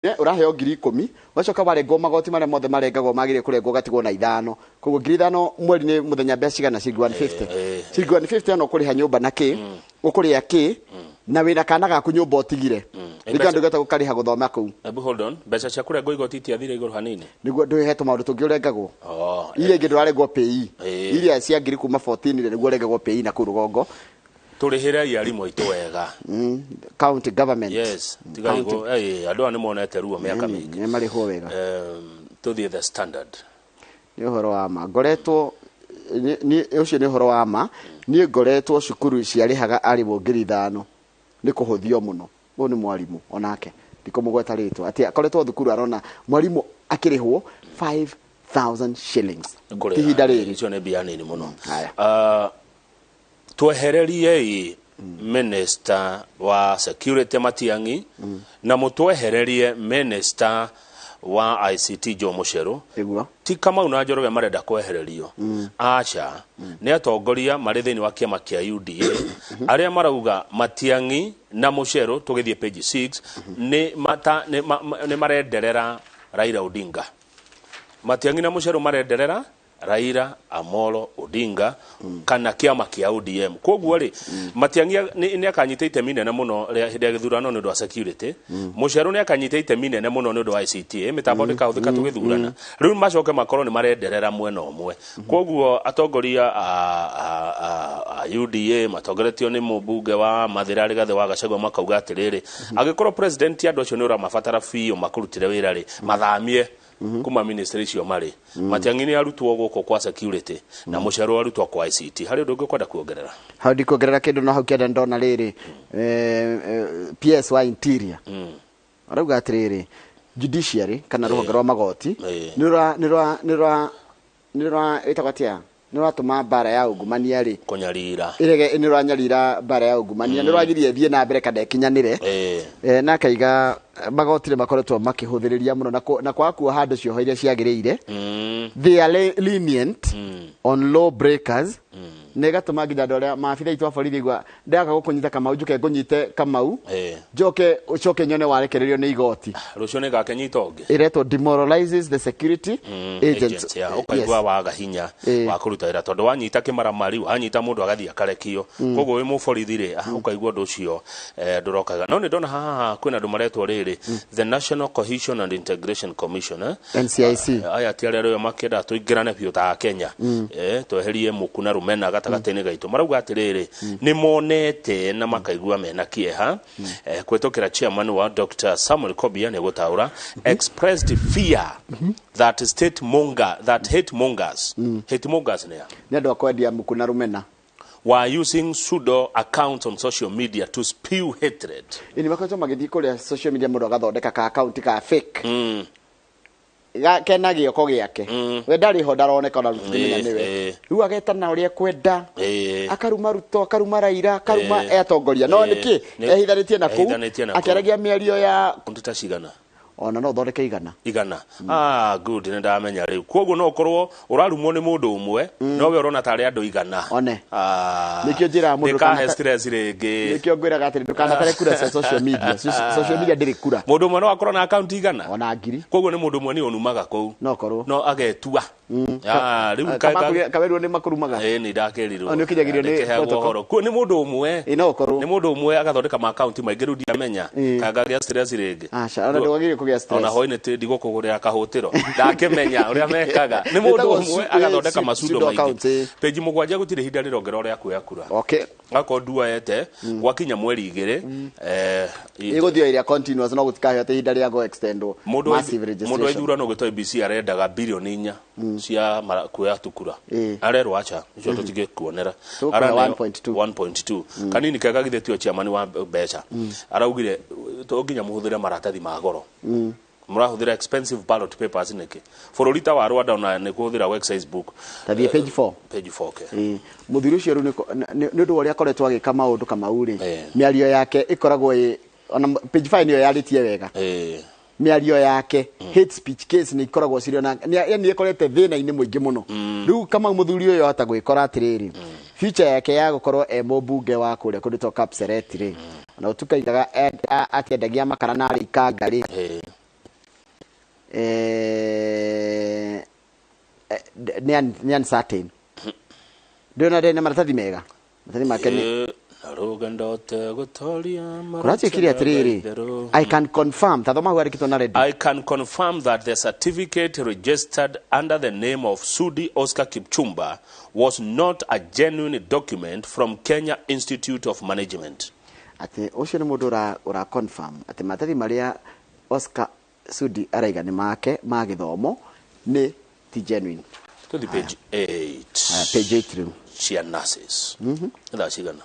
uraheo ngiri 10 wacoka warengwo magoti maria mothe marengagwo magire kurengwo gatigwo na 5 koguo ngiri 5 mweri ni muthenya mbeca cigana ciringi 150 ciringi 150 no kuriha nyumba na ki ukuria ki na wina kana gaku nyumba otigire rika ndu geta gukariha guthoma kuu. Ebu hold on, mbeca cia kurengwo igoti itiathire iguru hanini niguo nduhetwo maundu tungi urengagwo ile ingi ndurarengwo PI ile cia ngiri kuma 14 niguo urengagwo PI na kurugongo turihire yarimu itu wega county government. Yes tigaigo andu ani monete ruo miaka mingi ni mariho wega tuthie the standard ni horo wa ma ngoretwo ni ucio ni horo wa ma ni ngoretwo cukuru ciarihaga arimu ngiri 5 ni kuhuthio muno uyu ni mwarimu onake ndikomugweta ritwa ati akoretwo thukuru arona mwarimu akirihwo 5,000 shillings tihinda riri icio ni bia nini muno. Twehererie minister wa security Matiang'i na mutwehererie minister wa ICT Joe Mucheru ti kama una Njoroge marenda kwehererio acha ni atongoria mari thini wa kiama kia UDA aria marauga Matiang'i na Mucheru tugithie page 6 ni marenderera Raila Odinga. Matiang'i na Mucheru marenderera Raila Amolo Odinga kana kiama kia ODM. Koguo ri Matiang'i ni akanyita itemi nene muno hindi ya githurano ni ndo security. Mucheru ni akanyita itemi nene muno ni ndo ICT mitambo ndikahuthika tugithurana. Riu macoke makoro ni marenderera mwena omwe. Koguo atongoria a UDA matongoretio ni mubunge wa Mathirari Gathe wa Gachagua makauga atiriri agikorwo president andu acio ni ura mabatara biyo makurutire wira ri mathamie kuma ministry cio mari Matiang'i ni arutwo guko kwa security na Mucheru arutwo kwa ICT hari undu ungikwenda kuongerera hadi kuongerera kindu no haukienda ndona riri PS wa interior arauga atiriri judiciary kana ruhonge rwa magoti nira itakatia niratuma bara ya ungumania ri kunyarira irege niranyarira bara ya ungumania niragirie thie na mbere kada kinyanire na kaiga magotire makoretwo makihuthiriria muno na kwa kuo handu cio iria ciagirire they are lenient on law breakers negatuma nginya ndore maabitha itwa borithi gwa ndaga gukunyita Kamau njuke ngunyite Kamau njoke ucoke nyone warekererio ni igoti rucio ni gakenyita ungi iretwo demoralizes the security agents ukaigwa waga hinya wa kuruta ira tondu wanyita kimaramari wanyita mundu agathia karekio koguo wi muborithi ri ukaigwa ndu cio ndurokaga no ni ndona haha kwina andu maretwo riri the National Cohesion and Integration Commission NCIC aya tiare ryo makenda tuingirane biu ta Kenya tweherie mukuna rumena gatagatene gaitu marauga atiriri ni monete na makaigua mena kieha kwetokera chairman wa Dr. Samuel Kobia ne gutaura expressed fear that hate mongers ne ndo akwendia mukuna rumena were using pseudo accounts on social media to spew hatred. Ini makoto magithii kuria social media mundu agathondeka ka account ka fake ga kenagio ko giake we ndari ho ndaroneka na rutumenya niwe riu agetana uria kwenda akaruma ruto akaruma Raila akaruma etongoria no niki ehithanitie na ku akiaragia mĩario ya kunduta cigana ona no thondeke igana good ni ndamenya riu koguo no korwo urarumwo ni mundu umwe no we urona tari andu igana one nikio njira mundu kana stress ringi nikio ngwira gatiri ndukana tare kura social media ndiri kura mundu umwe no akorwo na account igana ona ngiri koguo ni mundu umwe ni onumaga kou no korwo no agetua riu kaberu ni makurumaga ni ndakirirwo ni ukinyagirio ni protocol ko ni mundu umwe no korwo ni mundu umwe agathondeka ma account maingi ru ndiamenya kagaria stress ringi ona ndwagire kugia stress ona hoine te ndigukugurira kahutiro ndakimenya uria mekaga ni mundu umwe agathondeka masundo maingi page 7 gutire hinda rirongera uria kuya kura okay gako duaete gwakinya mweri 2 iguthio iria continuous no gutikahe ate hinda ria go extend massive registration mundu ithura no gitoi BC arendaga bilioni 4 cia kuya tukura arero acha icio tutige kuonera ara 1.2 kanini kaga githetio chairman wa becha araugire to nginya muhuthire maratathi ma goro murahuthira expensive ballot papers niki fororita wa Rwanda na ne kuhuthira website book tathie page 4 okay muthiru cio ru ni ndu uria koretwo agika maundu kama uri miario yake ikoragwo ona page 5 niyo yaritie wega miario yake hate speech case ni ikoragwo cirio na ni ikorete thina ini muingi muno riu kama muthuri uyo hata gwikora atiriri future yake ya gukorwo mubunge wa kuria kundu Kapseret ri na utukaigaga atiendagia makara na ikanga ri ni uncertain. Ndona ndene maratathi mega. Maratathi make ni kurachikiria atiriri. I can confirm tathoma hwari kitona ready. I can confirm that the certificate registered under the name of Sudi Oscar Kipchumba was not a genuine document from Kenya Institute of Management. Ati ucio ni mundu ura confirm ati maratathi maria Oscar Sudi araiga ni make ma githomo ni ti genuine. To the page 8. Page 8 rĩu. Cia nurses. Nda cigana.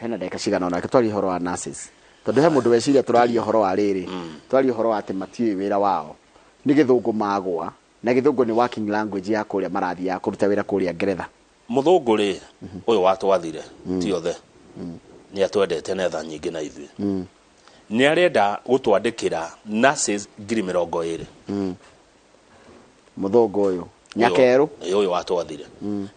Hena ndeka cigana ona twari horo wa nurses. Tondu he mundu weciria turari horo wa riri. Twari horo wa ati matiwi wira wao. Ni githungu magwa. Na githungu ni working language ya kuria marathi ya kuruta wira kuria Ngeretha. Muthungu ri uyu watwathire ti othe. Ni atwendete netha nyingi na ithui. Ni arenda gutwandikira nurses 20,000. Muthungu uyu Nyakeru uyu watwathire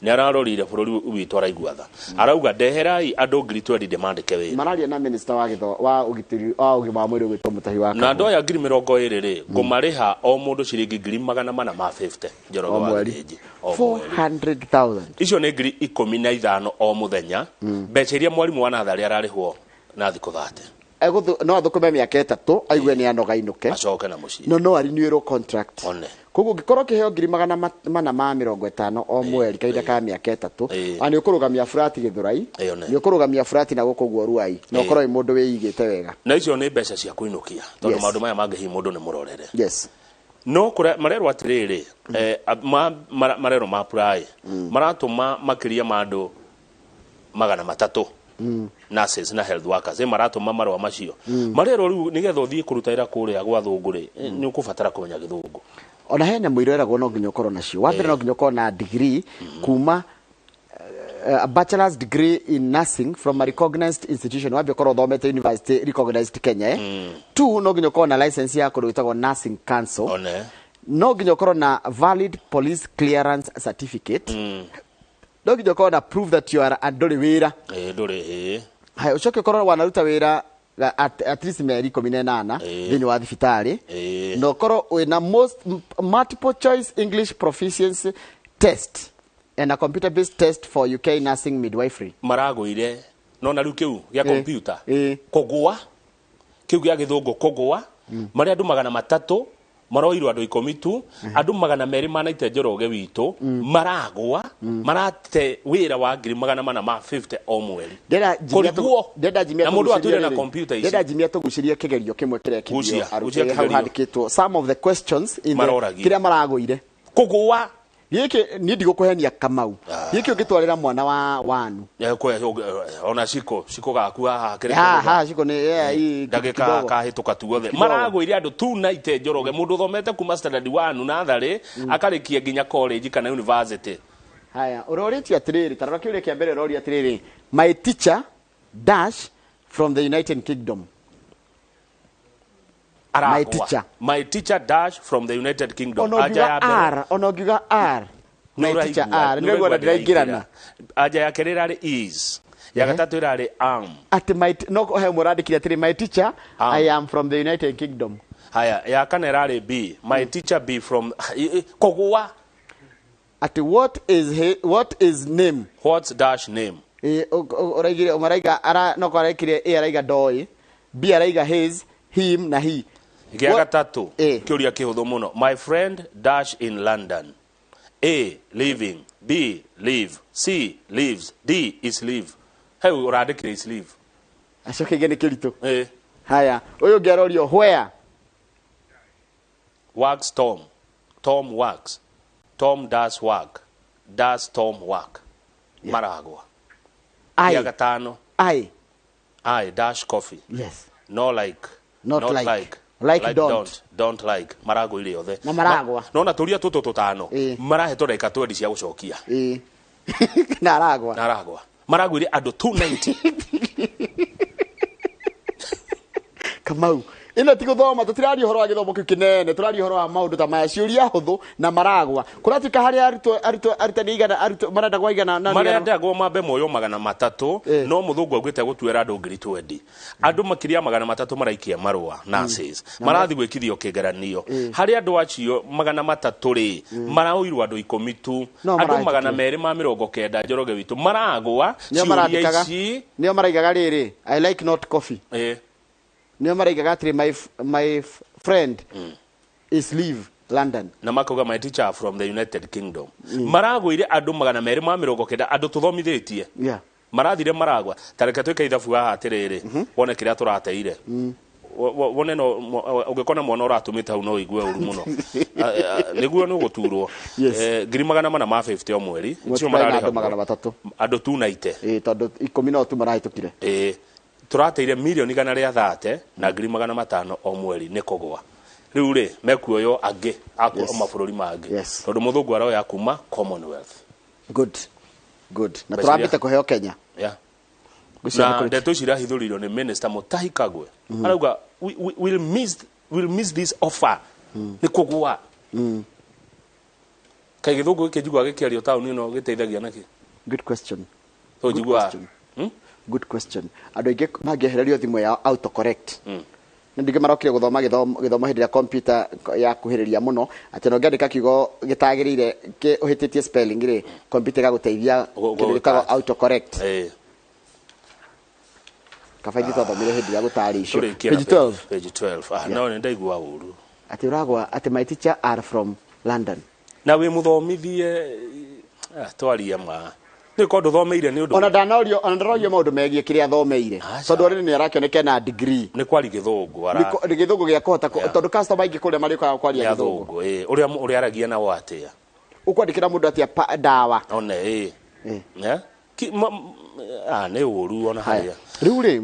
ni ararorire bururi witu araiguatha arauga ndeherai andu 20,000 demandike wira mararia na minister wa githo wa ugitiri wa ugima wa mwiri gwitwo Mutahi wa na ndoya 20,000 ri ngumariha o mundu ciringi 450 Njoroge wa Gĩthĩnji 400,000 icio ni 15,000 o muthenya mbeca iria mwarimu wa nathari ararihwo na thikũ 30 no athukume miaka 3 aigue ni anoga inuke acoke na mucii no renewal contract one koguo ngikoro kiheo 450 o mweri kaida ka miaka 3 ani ukurugamia furati Githurai ni ukurugamia furati na gukuguo Ruai no korwo i mundu wiigite wega na icio ni mbeca cia kuinukia tondu maundu maya mangihi mundu ni murorere yes no kure marero atiriri marero ma prai maratuma makiria mandu 300 nurses na health workers maratuma marwa macio marero riu nigetha uthie kurutaira kuria gwa thunguri ni ukubatara kumenya githungu ona hena mwireragwo no nginya ukorwo nacio wa mbere no nginya ukorwo na degree kuma a bachelor's degree in nursing from a recognized institution wabia ukorwo thomete university recognized Kenya two no nginya ukorwo na license ya kuruta nursing council no nginya ukorwo na valid police clearance certificate no nginya ukorwo na prove that you are andori wira ndori hai ucoke ukorwo wanaruta wira at least meri 18 thini wa thibitari no korwo wina multiple choice English proficiency test and a computer based test for UK nursing midwifery maragwire no na riu kiu ya computer kugwa kiu ya githungu kugwa mari andu 300 maroirwo andu 10 tu andu 200 manaite Njoroge witu maragwa marate wira wa 450 o mweri ndenda jimia na mundu atwire na computer ici ndenda jimia tugucirie kigerio kimwe kiria kirio arucie hau handikitwo some of the questions in kiria maragwire kugwa giki ni ndigũkũhenia Kamau giki ũngĩtwarĩra mwana wa wanu ona ciko gaku haha ha ciko ni ndagĩka kahĩtũka tu othe maragwĩire andũ tu naite Njoroge mũndũ thomete kuma standard 1 natharĩ akarikia nginya college kana university haya ũrorĩtio atĩrĩrĩ tarora kĩũria kĩa mbere ũroria atĩrĩrĩ my teacher dash from the United Kingdom my teacher dash from the United Kingdom onogiga R my teacher R nĩguo ndĩraingĩrana aja ya kerera is ya gatatu irari at my no he mũrandĩkire atĩrĩ my teacher I am from the United Kingdom haya ya kana irari B my teacher B from kogwa at what is name what's dash name ũraigire ũmaraiga ara no kwarekire A araiga doi B araiga his him na he gĩa gatatu kĩũria kĩhũthũ mũno my friend dash in London A living B live C lives D is live heu ũrandĩkire is live acoke gene kĩritũ haya ũyũ ngĩarorio where works Tom works Tom does work does Tom work maragwa gĩa gatano I dash coffee yes no like not like don't like maragwa ile yothe na maragwa no na turia tutu tutano marahetwo ndaika 20 cia gucokia na aragwa maragwa ile andu 290 Kamau ino ti guthoma tutirari horo wa githomo kinene turari horo wa maundu ta maya ciuria huthu na maragwa kuratika hari arutani igana marenda gwa igana na marenda gwa mambe moyo 300 no muthungu augite gutwera andu 20 andu makiria 300 maraikia marua nurses marathi gwikithio kigeranio hari andu acio 300 ri maraoirwo andu 10 tu andu 290 Njoroge witu maragwa ciuria ici nio maraigaga riri I like not coffee nio maraigaga atri my friend is leave London na makoga my teacher from the United Kingdom maragwire andu 290 andu tuthomithitie marathire maragwa tareka twika ithabu haha atiriri wone kiria turateire wone no ugikona mwana uratumite hau no igue uru muno niguo no guturwo 250 o mweri icio marari 300 andu 290 tondu 10 no tu marahitukire turateire milioni 130 na 500 o mweri ni kugwa riu ri mekuoyo angi akwa mabururi mangi tondu muthungu aroya kuma Commonwealth good na turambite kuheo Kenya na ndeto cirahithuririo ni minister Mutahi Kagwe arauga we'll miss this offer ni kugwa kai githungu kijigwa gikiario tauni no giteithagia naki good question so jigwa good question andu ingi mangiehererio thimu ya autocorrect ndige marokire guthoma githomo hindi ya computer ya kuhiriria muno ati no ngiandika kigo gitagirire ki uhititie spelling ri computer gaguteithia kirikaga autocorrect kafaidi twathomire hindi ya gutarisho page 12 no nenda igwa uru ati uragwa ati my teacher are from London na we muthomithie twaria ma ni ko nduthomeire ni undu ona ndanorio maundu megie kiria thomeire tondu ri ni arakioneka na degree ni kwari githungu ni githungu gia kohota tondu customer ingi kuria mari kwa kwaria githungu uria aragia na watia ukwandikira mundu atia dawa ona ne uru ona haria riu ri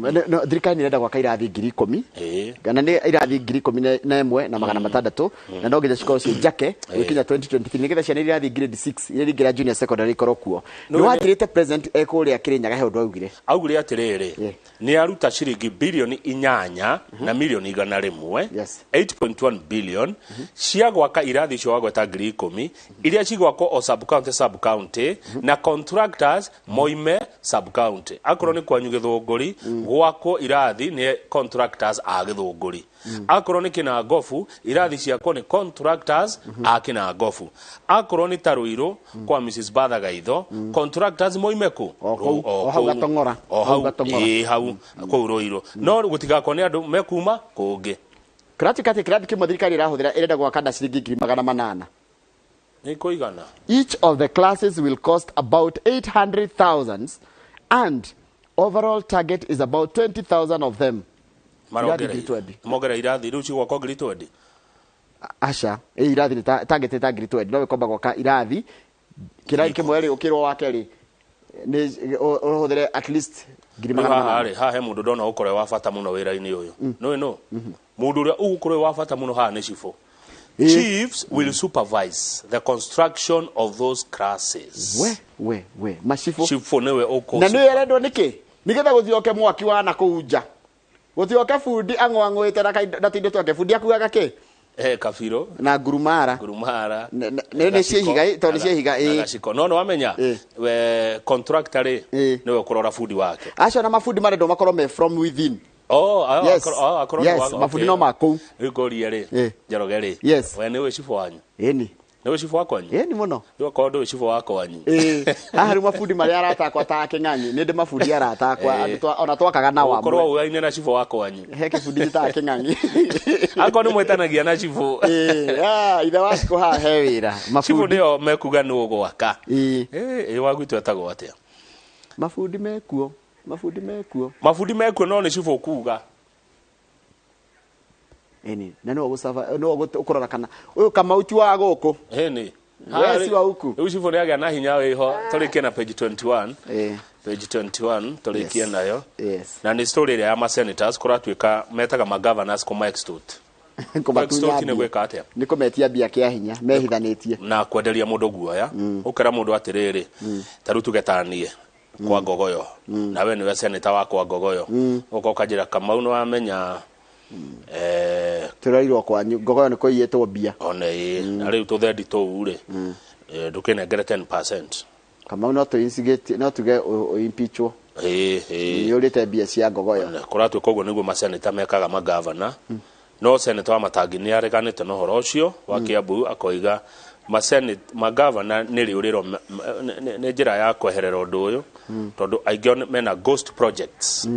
thirikari irenda gwaka irathi 10,000 kana ni irathi 11,000 na 600 na no nginya cikorwo cie njake gwikinya 2023 nigetha ciana irathi grade 6 iria ringira junior secondary ikorwo kuo ni wathirite president ekuria Kirinyaga he undu augire atiriri ni aruta ciringi bilioni 8 na milioni 100 8.1 billion cia gwaka irathi cio wagweta 10,000 iria cigwakwo o sub county na contractors moime sub county akorwo ni kwanyu Githunguri gwako irathi ni contractors a Githunguri akorwo ni Kinangofu irathi ciakwo ni contractors a Kinangofu akorwo ni Taruiru kwa Mrs Bathagaitho contractors moimeku hau gatongora hau kwa Ruiru no gutigakwo ni andu mekuma kungi kirathi kimwe thirikari irahuthira irenda gwaka na ciringi 800,000 ni kuigana each of the classes will cost about 800,000 and overall target is about 20,000 of them mogera irathi riu ci gwakwa 20 asha irathi target ta 20 no wekomba gwaka irathi kirathi kimwe ri ukirwo wake ri ni uhuthire at least ha he mundu ndona ukore wa bata muno wira-ini uyu no mundu uria ukore wa bata muno ha ni cifo chiefs will supervise the construction of those classes we mashifo chifo newe oko na niwe rendo niki nigetha guthioke mwaki wa na kuunja guthioke fundi angwangwite na tindo twake fundi akugaga ki kafiro na ngurumara ne cihiga to ne cihiga gaciko no wamenya we contractor niwe kurora fundi wake acio na mafundi marendo makorwo me from within yes mafundi no mako ikoria ri Njoroge ri we niwe cifo wanyu ni niwe cifo wako wanyu ni muno yo ko ndo cifo wako wanyu haha ri mafundi mari aratakwa ta King'ang'i ni ndi mafundi aratakwa ona twakaga na wa korwo uaine na cifo wako wanyu he kifundi ta King'ang'i ako ni mwetanagia na cifo ithe wako ha he wira mafundi cifo ndio mekuga ni ugwaka wagwitwo etagwo atia mafundi mekuo no ni cifo kuga na no ukurora kana uyu kama uti wa guku ni wesi wa uku uyu cifo ni agia na hinya wiho turikie na page 21 page 21 turikie nayo na ni story ya ma senators kuratwika metaga ma governors kuma extort ni gweka atia ni kumetia bia kia hinya mehithanitie na kwenderia mundu guoya ukera mundu atiriri taru tugetanie kwa Ngogoyo na we niwe senator wa kwa Ngogoyo uko kajira Kamau no amenya turairwo kwanyu ngogoyo niko iyetwo bia one na riu tuthendi tu ri ndukinengere 10%. kama no to instigate no to get impeachwo yurite bia cia ngogoyo kuratwe koguo niguo maseneta mekaga magavana no senator wa Matangi ni areganite no horo ucio wa Kiambu akoiga magavana ni riuriro ni njira ya kweherera undu uyu tondu aingĩ mena ghost projects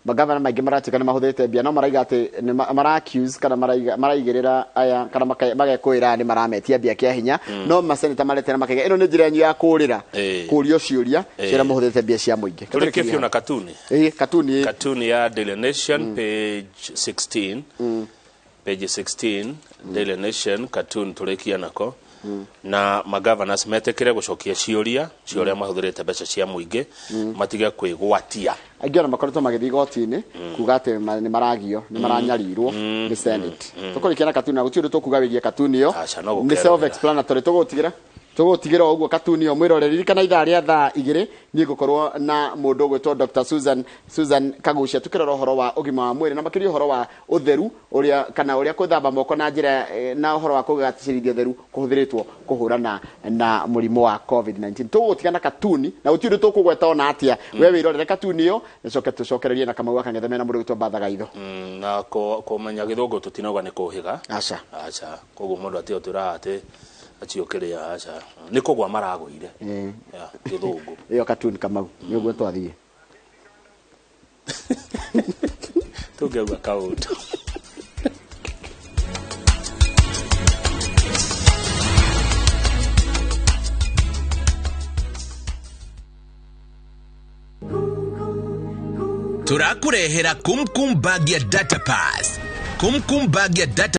magavana maingi maratika ni mahuthite bia no maraiga ati mara accuse kana maraigirira aya kana magakwira ni marametia bia kia hinya no maseneta maletera makaiga ino ni njira yenyu ya kurira kurio ciuria cira muhuthite bia cia muingi tuli kifio na katuni katuni ya Daily Nation page 16 page 16 Daily Nation katuni tulikia nako na magavana metekire gucokia ciuria mahuthirite mbeca cia muingi matige kwigwatia aigana makoretwo magithii gotini kuga ati ni maragio ni maranyarirwo ni Senate tukurikira katuni na gutiundu tukugawiria katuni yo ni self explanatory tugutigira oguo katuni yo mwiroreri kana ithaa ria thaa 2 ni gukorwo na mundu gwetwo Dr. Susan Kagucia tukirora horo wa ugima wa mwiri na makiri horo wa utheru uria kuthamba moko na njira na horo wa kugaticirithia utheru kuhuthiritwo kuhurana na murimu wa COVID-19 tugutiga na katuni na gutiundu tukugweta ona atia we wirorere katuni yo tucokererie na Kamau Akang'ethe na mundu gwetwo Bathaga Itho na kumenya githungu tutinoga ni kuhiga acha koguo mundu atio tura ati atiokeria acha ni kugwa maragwire ya githungu iyo katuni Kamau ni uguo twathie tugeuga kaundu turakurehera kumkum bag ya data pass kumkum bag ya data